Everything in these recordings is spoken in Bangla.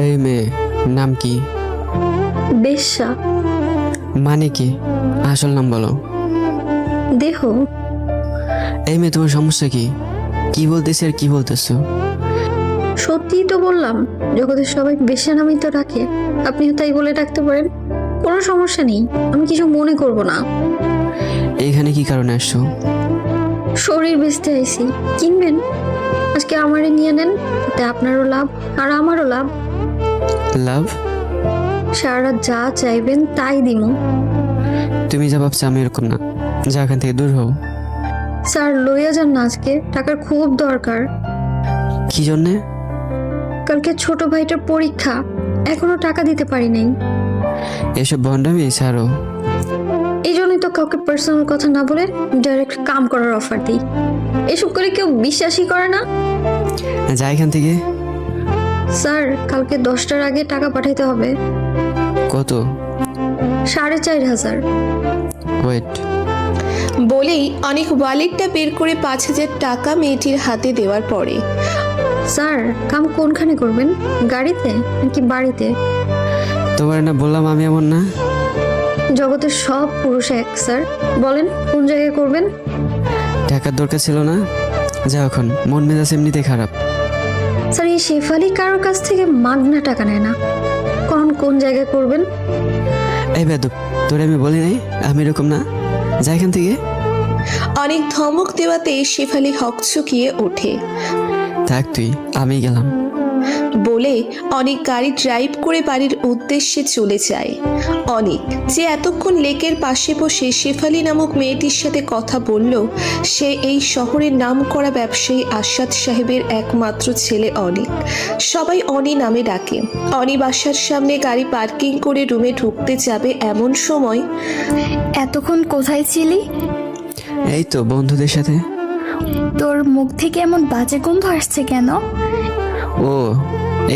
এই মেয়ে নাম কি? বেশ্যা। মানে কি? আসল নাম বলো। দেহ। এই মেয়ে তোমার সমস্যা কি? কি বলতেছি আর কি বলতেছো? সত্যিই তো বললাম, জগতের সবাই বেশ্যা নামই তো ডাকে, আপনিও তাই বলে ডাকতে পারেন। কোনো সমস্যা নেই, আমি কিছু মনে করব না। এইখানে কি কারণে আসছো? শরীর বেচতে আইছি, কিনবেন? আজকে আমারে নিয়ে নেন, তাতে আপনারও লাভ আর আমারও লাভ। লাভ? সারা রাত যা চাইবেন তাই দিমু। তুমি যা ভাবছো আমি এরকম না, যা এখান থেকে দূর হও। স্যার লইয়া যান না, আজকে টাকার খুব দরকার। কি জন্যে? কালকে ছোট ভাইটার পরীক্ষা, এখনো টাকা দিতে পারি নাই। এসব ভণ্ডামি ছাড়ো। এই জন্যই তো কাউকে পার্সোনাল কথা না বলে ডাইরেক্ট কাম করার অফার দিই। এসব করে কেউ বিশ্বাসই করে না। যা এখান থেকে। স্যার কালকে 10টার আগে টাকা পাঠাইতে হবে। কত? 4,500। ওয়েট। বলেই অনেক ওয়ালেটটা বের করে 5,000 টাকা মেয়েটির হাতে দেওয়ার পরে স্যার কাম কোনখানে করবেন, গাড়িতে নাকি বাড়িতে? তোমার না বললাম আমি এমন না। জগতের সব পুরুষ এক স্যার, বলেন কোন জায়গায় করবেন? টাকার দরকার ছিল না, যাও এখন, মন মেজাজ এমনিতে খারাপ। স্যার এই শেফালি কারোর কাছ থেকে মাগনা টাকা নেয় না, কখন কোন জায়গায় করবেন? এই বেদব, তোরে আমি বলি নাই আমি এরকম না, যা এখান থেকে। অনেক ধমক দেওয়াতে শেফালি হকচকিয়ে ওঠে। থাক তুই, আমি গেলাম। বলে অনেক গাড়ি ড্রাইভ করে বাড়ির উদ্দেশ্যে চলে যায়। অনেক যে এতক্ষণ লেকের পাশে বসে শেফালি নামক মেয়েটির সাথে কথা বলল, সে এই শহরের নামকরা ব্যবসায়ী আসাদ সাহেবের একমাত্র ছেলে অনেক। সবাই অনি নামে ডাকে। অনি বাসার সামনে গাড়ি পার্কিং করে রুমে ঢুকতে যাবে এমন সময় এতক্ষণ কোথায় ছিলি? এই তো বন্ধুদের সাথে। তোর মুখ থেকে এমন বাজে গন্ধ আসছে কেন? ও,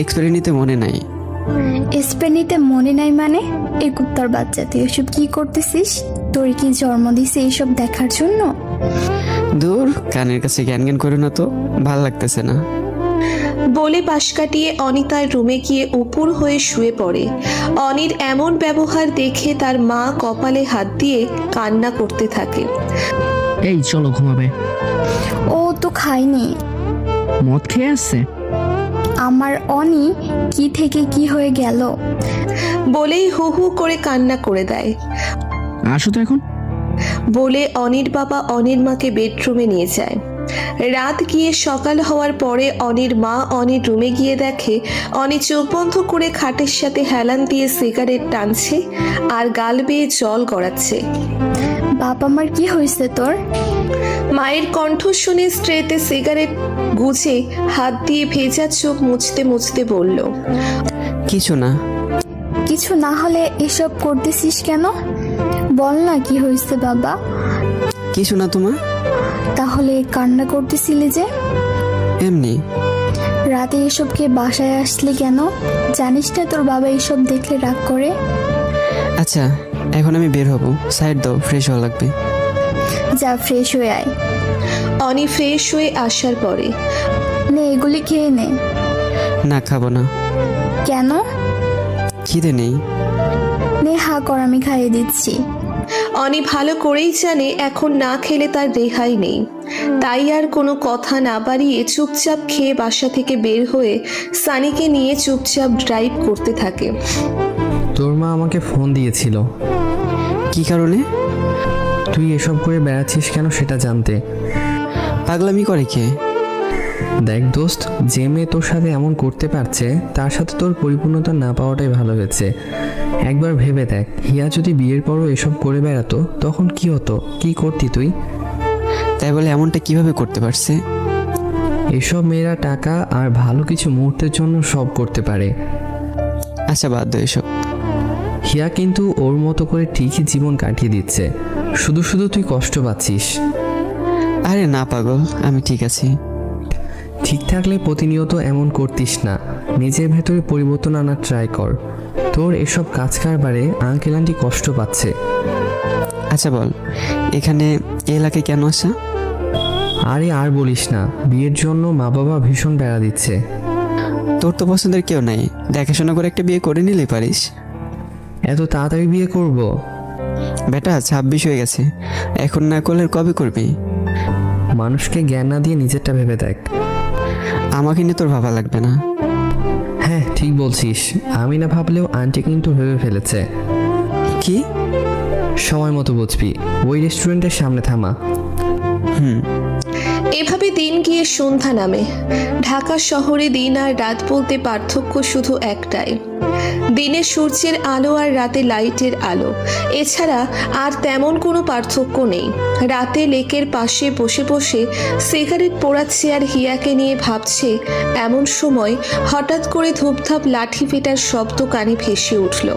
এক্সপায়ারি নিতে মনে নাই। স্পেনিতে মনে নাই মানে? এই কুত্তার বাচ্চা, তুই এসব কি করতেছিস? তোর কি জন্ম দিছে এইসব দেখার জন্য? দূর, কানের কাছে জ্ঞান জ্ঞান করো না তো, ভাল লাগতেছে না। বলে পাশ কাটিয়ে অনি তার রুমে গিয়ে উপুর হয়ে শুয়ে পড়ে। অনির এমন ব্যবহার দেখে তার মা কপালে হাত দিয়ে কান্না করতে থাকে। এই চলো ঘুমাবে। ও তো খায়নি। মদ খেয়ে আসছে। আমার অনি কি থেকে কি হয়ে গেল? বলেই হু হু করে কান্না করে দেয়। আসো তো এখন। বলে অনির বাবা অনির মাকে বেডরুমে নিয়ে যায়। রাত গিয়ে সকাল হওয়ার পরে অনির মা অনির রুমে গিয়ে দেখে অনি চোখ বন্ধ করে খাটের সাথে হেলান দিয়ে সিগারেট টানছে আর গাল বেয়ে জল গড়াচ্ছে। বাবা আমার কি হয়েছে তোর? মায়ের কণ্ঠ শুনে স্ট্রেতে সিগারেট গুজে হাত দিয়ে ভেজা চোখ মুছতে মুছতে বলল, কিছু না। কিছু না হলে এসব করতেছিস কেন? বল না কি হয়েছে বাবা। কিছু না তোমার। তাহলে কান্না করতেছিলি যে? এমনি। রাতে এসব খেয়ে বাসায় আসলি কেন? জানিস না তোর বাবা এসব দেখলে রাগ করে? আচ্ছা, এখন আমি বের হব, সাইড দাও, ফ্রেশ হওয়া লাগবে। যা ফ্রেশ হয়ে আয়। অনি ফ্রেশ হয়ে আসার পরে নে এগুলি খেয়ে নে। না, খাবো না। কেন? খিদে নেই। নে হা কর, আমি খাইয়ে দিচ্ছি। অনি ভালো করেই জানে এখন না খেলে তার রেহাই নেই, তাই আর কোনো কথা না বাড়িয়ে চুপচাপ খেয়ে বাসা থেকে বের হয়ে সানিকে নিয়ে চুপচাপ ড্রাইভ করতে থাকে। তোর মা আমাকে ফোন দিয়েছিল। কি কারণে? তুই এসব করে বেড়াচ্ছিস কেন সেটা জানতে। পাগলামি করে কে? দেখ দোস্ত, যে মেয়ে তোর সাথে এমন করতে পারছে তার সাথে তোর পরিপূর্ণতা না পাওয়াটাই ভালো হয়েছে। একবার ভেবে দেখ, হিয়া যদি বিয়ের পরও এসব করে বেড়াতো তখন কি হতো, কি করতি তুই? তাই বলে এমনটা কিভাবে করতে পারছে? এসব মেয়েরা টাকা আর ভালো কিছু মুহূর্তের জন্য সব করতে পারে। আচ্ছা বাদ দাও এসব। হিয়া কিন্তু ওর মতো করে ঠিকই জীবন কাটিয়ে দিচ্ছে, শুধু শুধু তুই কষ্ট পাচ্ছিস। আরে না পাগল, আমি ঠিক আছি। ঠিক থাকলে প্রতিনিয়ত এমন করতিস না, নিজের ভেতরে পরিবর্তন আনার ট্রাই কর। তোর এসব কাজ কারবারে আঙ্কেল আন্টি কষ্ট পাচ্ছে। আচ্ছা বল, এখানে এই এলাকায় কেন আসা? আরে আর বলিস না, বিয়ের জন্য মা বাবা ভীষণ বেড়া দিচ্ছে। তোর তো পছন্দের কেউ নাই, দেখাশোনা করে একটা বিয়ে করে নিলেই পারিস। এত তাড়াতাড়ি বিয়ে করব? বেটা 26 হয়ে গেছে, এখন না করলে কবে করবি? মানুষকে জ্ঞান না দিয়ে নিজেরটা ভেবে দেখ। আমাকে নিয়ে তোর ভাবা লাগবে না। হ্যাঁ ঠিক বলছিস, আমি না ভাবলেও আন্টি কিন্তু ভেবে ফেলেছে। কি? সময় মতো বুঝবি, ওই রেস্টুরেন্টের সামনে থামা। এভাবে দিন গিয়ে সন্ধ্যা নামে। ঢাকা শহরে দিন আর রাত বলতে পার্থক্য শুধু একটাই, দিনে সূর্যের আলো আর রাতে লাইটের আলো। এছাড়া আর তেমন কোনো পার্থক্য নেই। রাতে লেকের পাশে বসে বসে সিগারেট পোড়াচ্ছে আর হিয়াকে নিয়ে ভাবছে, এমন সময় হঠাৎ করে ধূপধাপ লাঠি পেটার শব্দ কানে ভেসে উঠল।